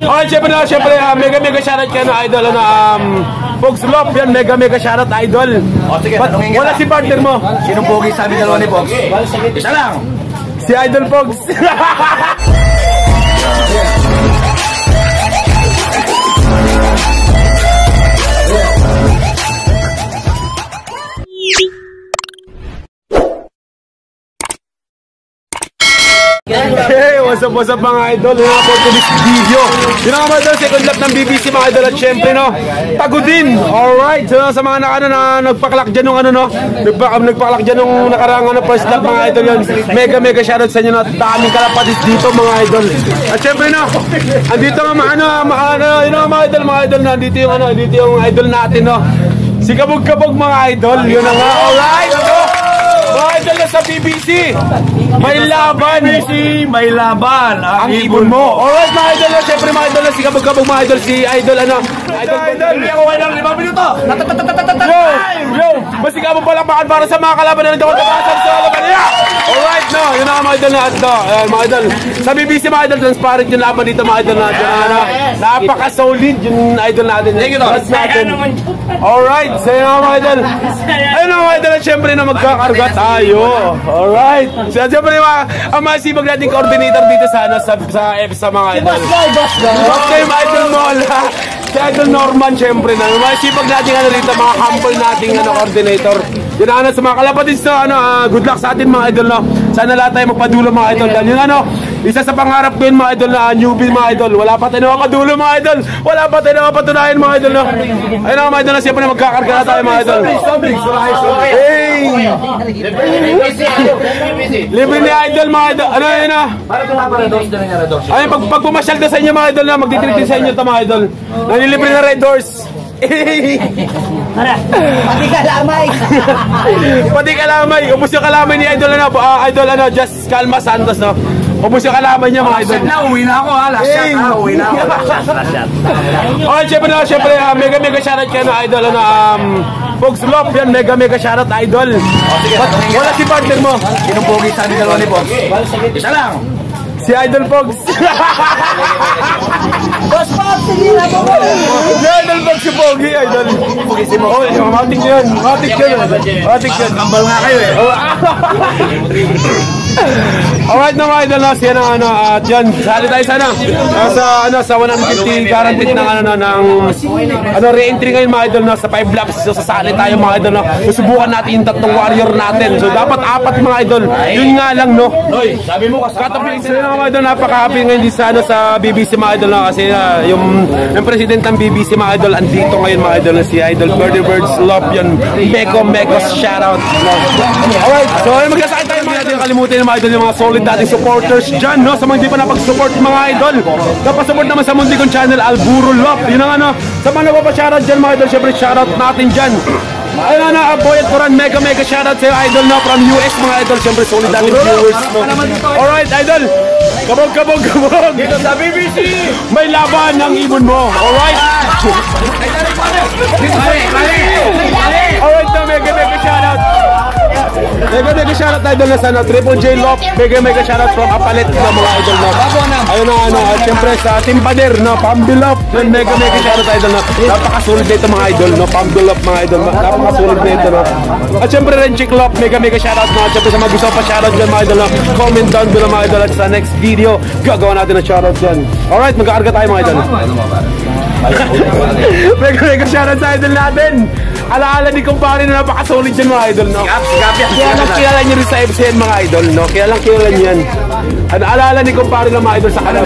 Okay, syempre, mega shoutout kayo na idol, Pogs Lop, yan, mega shoutout idol. O sige, wala si partner mo. Sinong pogi sabi dalawa ni Pogs? Isa lang. Si Idol Pogs. Hey, what's up mga idol? Yun nga po to this video. Yun nga mga idol, second lap ng BBC mga idol. At syempre no, Tagudin. Alright, so sa mga nagpaklak dyan nung nagpaklak dyan nung nakarang first lap mga idol yun. Mega shoutout sa inyo na daming kalapatis dito mga idol. At syempre no, andito nga mga idol, nandito yung idol natin no. Si Kabog mga idol, yun na nga. Alright, so mga idol na sa BBC. May laban ang ibon mo. Alright mga idol na, syempre mga idol na si Kabog mga idol, si idol hindi ako kayo ng 5 minuto. Yo, masigabong palakpakan para sa mga kalaban na nagkakatapasan sa laban niya. Alright no, yun na mga idol na mga idol. Sa BBC mga idol, transparent yung laban dito mga idol natin. Napaka-solid yung idol natin. Alright, so yun na mga idol. Ayun na mga idol, syempre na magkakarga tayo. Alright, so syempre ang masibag nating coordinator dito sa mga idol. Okay, mga idol mo, si Idol Norman, syempre na. Masipag natin rito, mga humble nating coordinator. Yun sa mga kalapatis good luck sa atin mga idol no. Sana lahat tayo magpadulo mga idol. Dahil yun isa sa pangarap ko yun mga idol na newbie mga idol. Wala pa tayo mapadulo mga idol. Wala pa tayo mapatunayan mga idol no. Ayun mga idol na siyempre magkakarga na tayo mga idol. Hey! Libre ni idol mga idol. Ano yun na? Ay, pag pumasyal ka sa inyo mga idol na magtitreat sa inyo ito mga idol. Nanilibre na Red Doors. Pati kalamay. Ubus yung kalamay ni idol Just Calma Santos no. Ubus yung kalamay niya mga idol. Uwi na ako ha. Last shot. Okay, syempre mega shoutout kayo na idol Pogs Lop, yan, mega shoutout idol. Wala si partner mo. Sinong pogi sabi dalawa ni Pogs? Isa lang. Si Idol Pogs. Boss Pogs, hindi na po. Si Idol Pogs si Pogi, idol. Pogisimo. Oh, matik yun. Kambal nga kayo eh. Alright na mga idol, siya ng at yan, sali tayo sa 150 guaranteed ng re-entry ngayon mga idol sa 5 laps. So sasali tayo mga idol susubukan natin yung tatlong warrior natin. So dapat 4 mga idol. Yun nga lang no. Sabi mo katabi sila mga idol, napaka-happy ngayon sa BBC mga idol kasi yung president ng BBC mga idol andito ngayon mga idol si Idol Birdie Birds Love yan. Mega shoutout. Alright, so magkasakit tayo mga idol. Kalimutin mga idol yung mga solid dating supporters dyan no. Sa mga hindi pa napag-support mga idol, napasupport naman sa Muntikong Channel Alburo Lop. Yun ang sa mga nagpapashoutout dyan mga idol, syempre shoutout natin dyan. Ayun Boyet Coran, mega shoutout sa'yo idol no, from US mga idol, syempre solid dating viewers no. Alright idol, kabog dito sa BBC may laban ng ibon mo. Alright. Alright no, mega shoutout. Mega shoutout idol na sana Triple J Lop, mega shoutout from Apalit na mga idol no. Ayun at syempre sa Team Pader no, Pambilop, mega shoutout idol no. Napakasulit nito mga idol no, Pambilop mga idol, napakasulit nito no. At syempre rin Chick Lop, mega shoutout no. At syempre sa mga gusto pa shoutout dyan mga idol no, comment down below mga idol. At sa next video gagawa natin ng shoutout dyan. Alright, magkakarga tayo mga idol. Mega shoutout sa idol natin. Alaala ni kumpare na napakasulit dyan mga idol no. Kaya lang kilala nyo rin sa FCN mga idol no. Kaya lang kilala nyo yan. Alaala ni kumpare na mga idol sa kalam.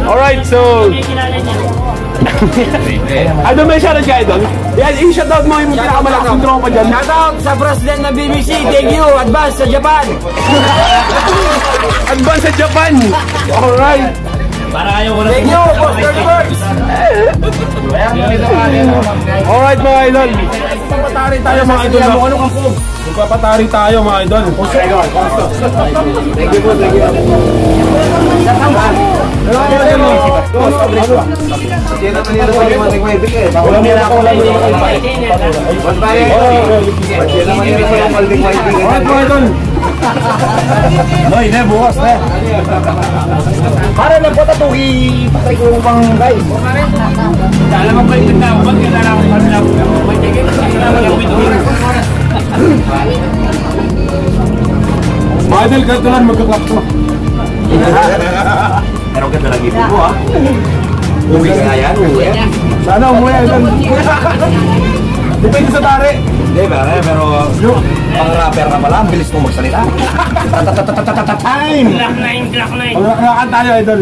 Alright, so idol, may shoutout ka idol? Yan, i-shoutout mo yung pinakamalakas ng tropa dyan. Shoutout sa president ng BBC. Thank you. Advance sa Japan. Advance sa Japan. Alright. Para ayaw ko na. Thank you, Boss Birdie Birds. Alright mga idol. Magpapatari tayo mga idol. Magpapatari tayo mga idol. Thank you. Noy, na bukas na. Para lang po tatuhi patay ko pang guys. Alam mo ba yung tao? Ba't kailangan ko pala lang? Mga idol, ganito lang magkaklap to. Pero ganda lagi po ha. Uwi ka nga yan, uwi. Sana umuwi, idol. Depende sa tari. Hindi, pero pang rapper na pala, ang bilis mo magsalita. Time! Glock 9. Ang nakakanta niyo, idol.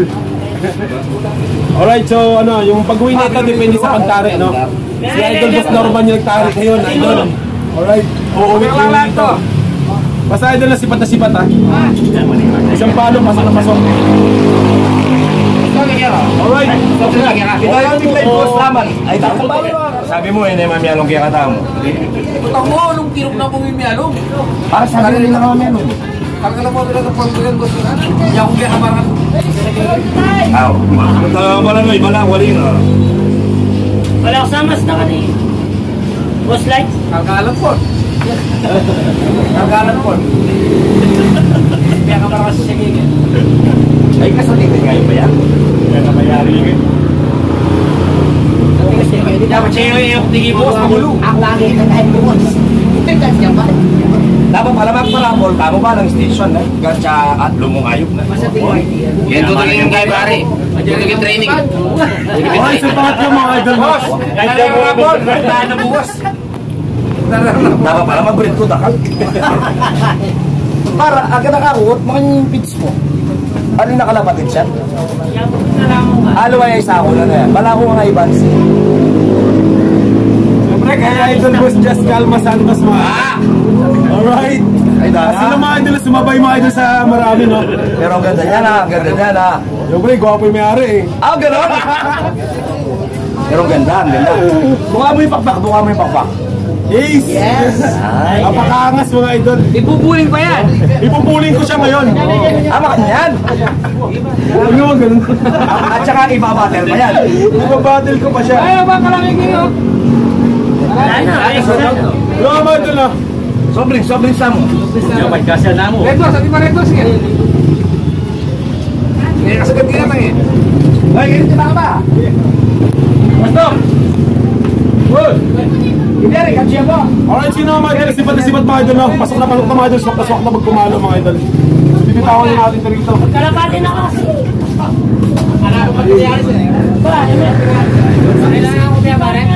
Alright, so ano, yung pag-uwi na ito, depende sa pantari, no? Si Idol Boss Norman yung nagtari ngayon, idol. Alright, uuwi ko yung dito. Basta idol na sipat ha. Isang palo, pasok na pasok. Alright. Ito yung big life boss naman. Ay, tapos ba? Sabi mo, yun ay mamiyalong kaya kata mo. Putak mo, nung kirok na pumimiyalong. Para sa kanila na mamiyalong. Kakala mo nila ng pagkagan ko. Hindi ako kaya kamarang. Aw, wala no, iba lang, wali na. Wala ko samas na kanina. Boss lights? Kakalan po. Kakalan po. Kaya kamarang kasi siya gigit. Ay, kasalitin ngayon ba yan? Kaya namayari yun. Dapat siya yung tigi mo sa magulo. Ang lagi na tayo buwas. Dapat pala magparapol, tamo ba ng station na? Gansya at lumungayok na. Yan tutuloy yung kay pare. Tutuloy yung training. Alright, so pangat yung mga idol, boss. Gansya mo rapol, gansya na buwas. Dapat pala mag-breed ko dakal. Para agad nakaruot, makanyang pitch mo. Ano yung nakalapatid siya? Alaway ay sako na yan. Bala ko nga ibans. Siyempre, kaya Idol Boss Just Calma Santos mga. Alright. Ay, dana. Sila mga idol, sumabay mga idol sa marami, no? Pero ang ganda niya na, ang ganda niya na. Siyempre, gwapo yung may-ari eh. Ah, gano'n? Pero ang ganda, ang ganda. Buka mo yung pakpak, buka mo yung pakpak. Yes! Napakaangas mga idol. Ipupuling pa yan. Ipupuling ko siya ngayon. Ama ka niyan. Huwag nyo ganun. At saka ibabatel pa yan. Ibabattle ko pa siya. Ayaw ba kalangin kayo? Wala ka mga idol na. Sobring sa mo. Retos, at iba retos yan. Hindi kasagat ka naman eh. Ay, ganito na ka ba? Basta! Good! Hindi rin, katsiya po. Alright, sino mga idol? Sipat na sipat mga idol na. Pasok na mga idol. Swak na magkumalo mga idol. Bibitawan na natin ito rito. Kalapati na kasi. Kailangan ko kaya pare?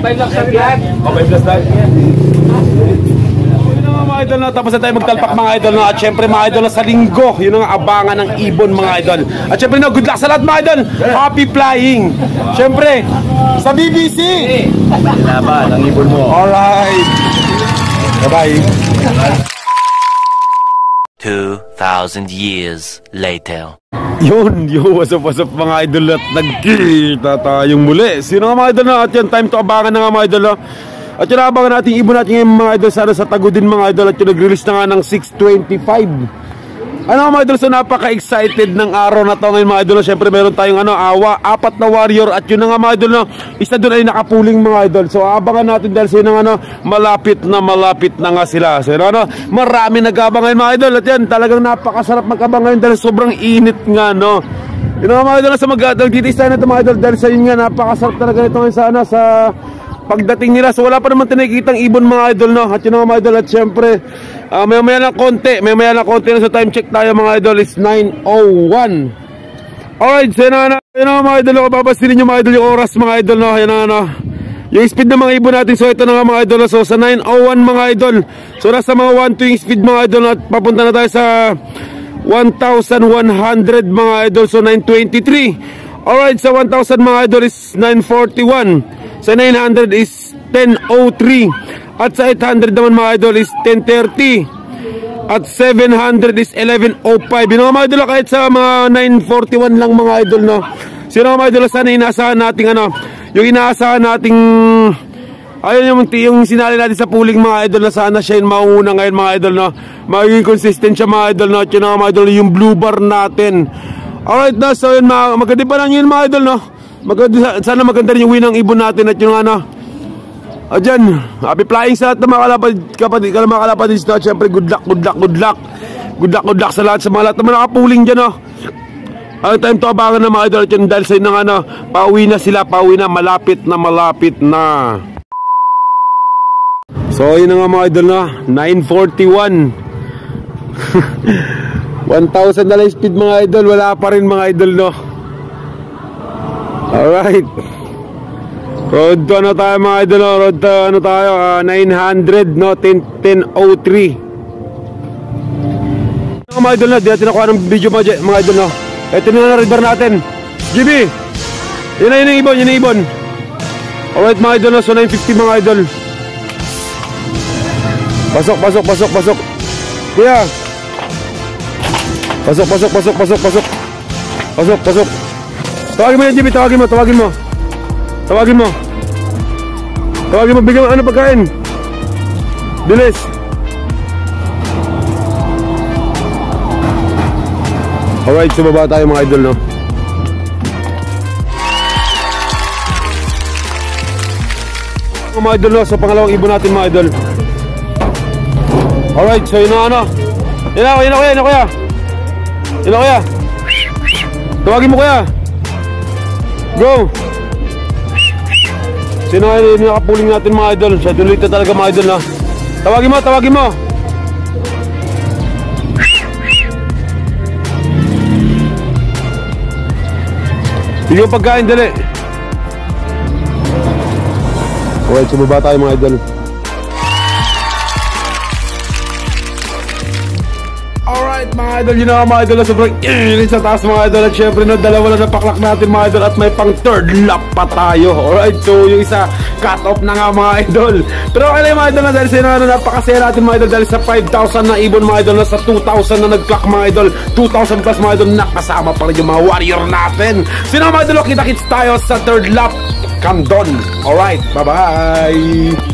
Five lakhs na biyan. Okay, plus that. Mga idol na, tapos na tayo magtalpak mga idol na. At syempre mga idol na sa linggo, yun ang abangan ng ibon mga idol. At syempre na, good luck sa lahat mga idol. Happy flying. Syempre, sa BBC. Laban, ang ibon mo. Alright. Bye-bye. 2,000 years later. Yun, what's up mga idol at nagkita tayong muli. Sino nga mga idol na at yan, time to abangan na nga mga idol na. At yun abangan natin ibon natin ngayon mga idol sana sa Tagudin mga idol. At yun nag-release na nga ng 625. Ano mga idol, so napaka-excited ng araw na to ngayon mga idol. Siyempre meron tayong apat na warrior. At yun na nga mga idol na isa doon ay nakapuling mga idol. So abangan natin dahil sino nga malapit na nga sila. So yun marami nag-abang ngayon mga idol. At yan talagang napakasarap mag-abang ngayon dahil sobrang init nga no. Yun nga mga idol sa magtitiis tayo na ito mga idol. Dahil sa yun nga napakasarap talaga ito ngayon sana sa pagdating nila. So wala pa naman tinakitang ibon mga idol no. At yun nga mga idol at syempre maya na konti na sa time check tayo mga idol is 9:01. Alright, so yun na mga idol, babasinin nyo mga idol yung oras mga idol no. Yun na yung speed ng mga ibon natin. So ito na nga mga idol, so sa 9:01 mga idol, so nasa mga 1-2 yung speed mga idol at papunta na tayo sa 1,100 mga idol, so 923. Alright, sa 1,000 mga idol is 941, sa 900 is 10:03, at sa 800 naman mga idol is 10:30, at 700 is 11:05. Yun mga idol, kahit sa mga 941 lang mga idol no. Sino mga idol, sana inaasahan nating yung inaasahan nating ayun yung sinali natin sa pooling mga idol na sana siya yung mauna ngayon mga idol no. Magiging consistent siya mga idol no. At yun mga idol yung blue bar natin. Alright na, so yun maganda pa lang yun mga idol no. Sana maganda rin yung win ng ibon natin. At yung O dyan, happy flying sa lahat ng mga kapatid na syempre good luck sa lahat ng mga nakapuling dyan oh. Ang time to abangan na mga idol dyan dahil sa inang ano, pauwi na, malapit na. So yun na nga mga idol na, 9:41. 1,000 na lang speed mga idol, wala pa rin mga idol no. Alright. Road to ano tayo mga idol no? Road to ano tayo, 900 no, 10:03. Mga idol na, di natin nakuha ng video mga idol no. Ito na river natin. GB, yun na ibon. Alright mga idol no, so 950 mga idol. Pasok. Kuya. Pasok. Tawagin mo yan, GB, tawagin mo. Bigyan mo ano pagkain. Bilis. Alright, sumaba tayo mga idol no. Mga idol no, so pangalawang ibon natin mga idol. Alright, so yun na ano. Yun na kuya. Tawagin mo kuya. Go. Sino nga yung nakapuling natin mga idol? Siya dulito talaga mga idol na. Tawagin mo. Bigyan mo pagkain, dali. Alright, sumaba tayo mga idol. Alright mga idol, yun na mga idol na sobrang init sa taas mga idol. At syempre no, dalawa na napaklak natin mga idol. At may pang third lap pa tayo. Alright, so yung isa cut off na nga mga idol. Pero okay lang mga idol na dahil sa napakasaya natin mga idol. Dahil sa 5,000 na ibon mga idol, na sa 2,000 na nag-clock mga idol, 2,000 plus mga idol, nakasama pa rin yung mga warrior natin. Sino mga idol, kita-kits tayo sa third lap. Come doon. Alright, bye-bye.